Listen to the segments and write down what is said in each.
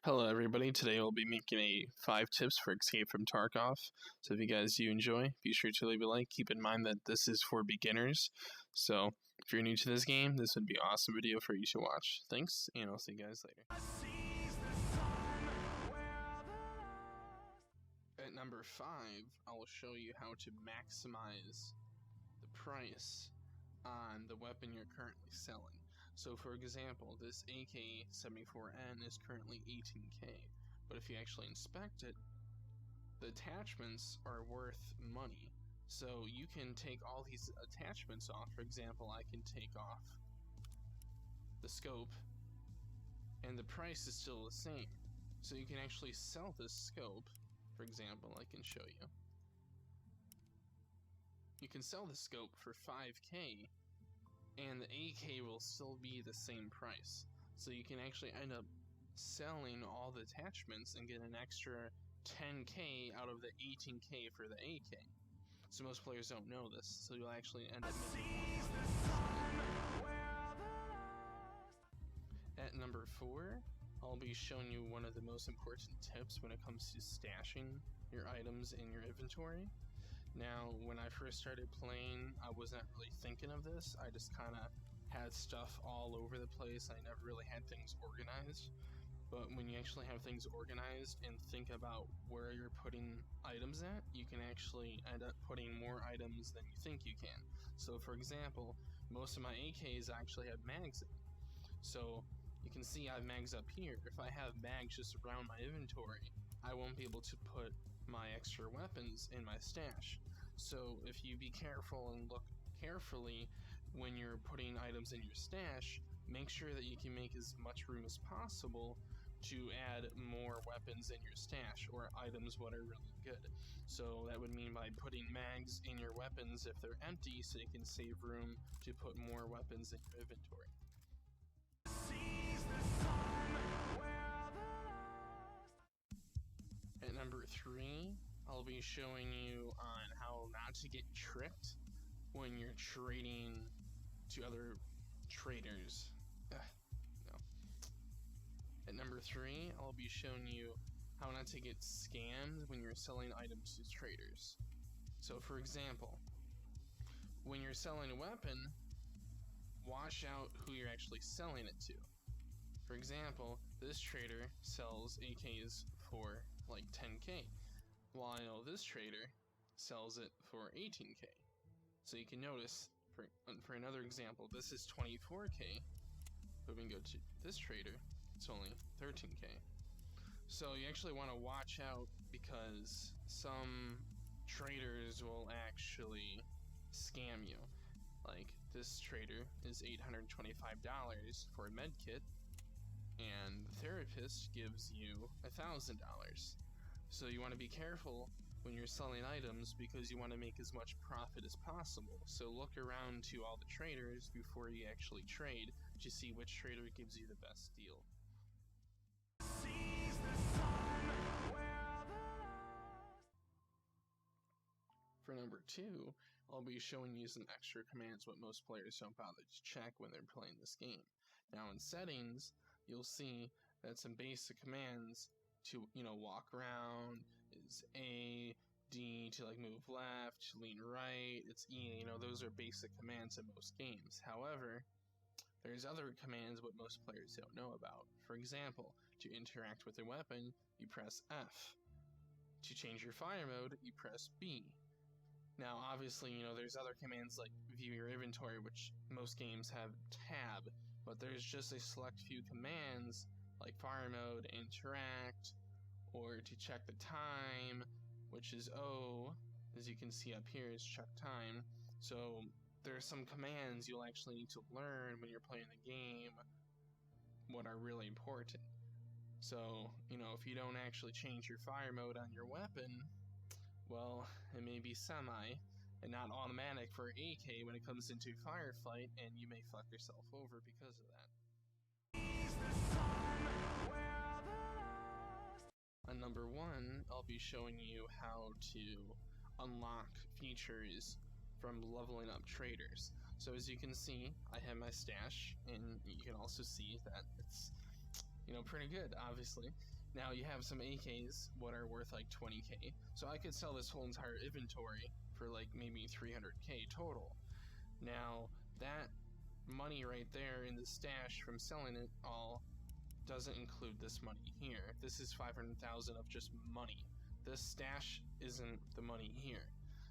Hello everybody, today we'll be making a 5 tips for Escape from Tarkov. So if you guys do enjoy, be sure to leave a like. Keep in mind that this is for beginners. So if you're new to this game, this would be an awesome video for you to watch. Thanks, and I'll see you guys later. At number 5, I will show you how to maximize the price on the weapon you're currently selling. So for example, this AK-74N is currently 18k, but if you actually inspect it, the attachments are worth money. So you can take all these attachments off. For example, I can take off the scope and the price is still the same. So you can actually sell this scope. For example, I can show you. You can sell the scope for 5k and the AK will still be the same price. So you can actually end up selling all the attachments and get an extra 10k out of the 18k for the AK. So most players don't know this, so you'll actually end up making more money. At number 4, I'll be showing you one of the most important tips when it comes to stashing your items in your inventory. Now, when I first started playing, I wasn't really thinking of this. I just kind of had stuff all over the place. I never really had things organized. But when you actually have things organized and think about where you're putting items at, you can actually end up putting more items than you think you can. So for example, most of my AKs actually have mags in. So you can see I have mags up here. If I have mags just around my inventory, I won't be able to put my extra weapons in my stash. So if you be careful and look carefully when you're putting items in your stash, make sure that you can make as much room as possible to add more weapons in your stash, or items what are really good. So that would mean by putting mags in your weapons if they're empty, so you can save room to put more weapons in your inventory. At number 3, I'll be showing you on how not to get tricked when you're trading to other traders. No. At number 3, I'll be showing you how not to get scammed when you're selling items to traders. So for example, when you're selling a weapon, watch out who you're actually selling it to. For example, this trader sells AKs for like 10k, while I know this trader sells it for 18k. So you can notice, for another example, this is 24k, but we can go to this trader, it's only 13k. So you actually want to watch out, because some traders will actually scam you. Like this trader is $825 for a med kit, and the therapist gives you $1,000. So you want to be careful when you're selling items, because you want to make as much profit as possible. So look around to all the traders before you actually trade to see which trader gives you the best deal. For number 2, I'll be showing you some extra commands what most players don't bother to check when they're playing this game. Now in settings, you'll see that some basic commands to, walk around is A, D to move left, lean right, it's E, those are basic commands in most games. However, there's other commands what most players don't know about. For example, to interact with a weapon, you press F. To change your fire mode, you press B. Now obviously, there's other commands like view your inventory, which most games have tab, but there's just a select few commands like fire mode, interact, or to check the time, which is O, as you can see up here is check time. So there are some commands you'll actually need to learn when you're playing the game what are really important. So, if you don't actually change your fire mode on your weapon, well, it may be semi and not automatic for AK when it comes into firefight, and you may fuck yourself over because of that. On number 1, I'll be showing you how to unlock features from leveling up traders. So as you can see, I have my stash, and you can also see that it's, pretty good, obviously. Now you have some AKs what are worth like 20k, so I could sell this whole entire inventory for like maybe 300k total. Now that money right there in the stash from selling it all doesn't include this money here. This is 500,000 of just money. This stash isn't the money here.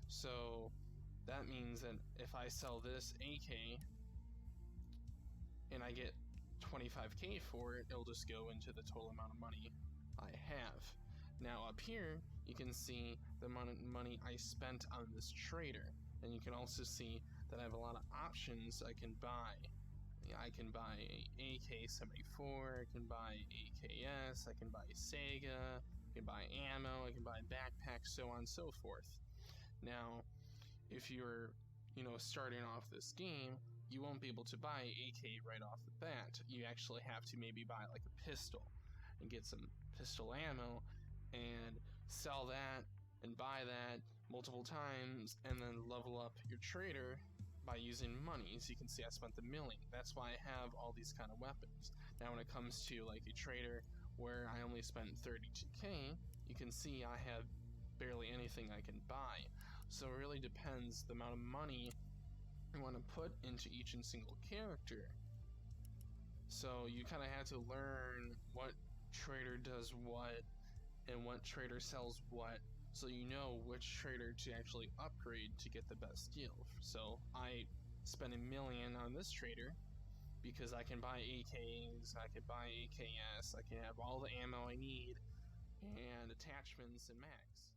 So that means that if I sell this AK and I get 25k for it, it'll just go into the total amount of money I have. Now up here, you can see the amount of money I spent on this trader. And you can also see that I have a lot of options I can buy. I can buy a AK-74, I can buy AKS, I can buy Sega, I can buy ammo, I can buy backpacks, so on and so forth. Now, if you're, starting off this game, you won't be able to buy AK right off the bat. You actually have to maybe buy like a pistol and get some pistol ammo and sell that and buy that multiple times and then level up your trader by using money. As you can see, I spent the million. That's why I have all these kind of weapons. Now when it comes to like a trader where I only spent 32k, you can see I have barely anything I can buy. So it really depends the amount of money you want to put into each and single character. So you kind of have to learn what trader does what and what trader sells what, so you know which trader to actually upgrade to get the best deal. So I spent $1 million on this trader because I can buy AKs, I can buy AKS, I can have all the ammo I need and attachments and mags.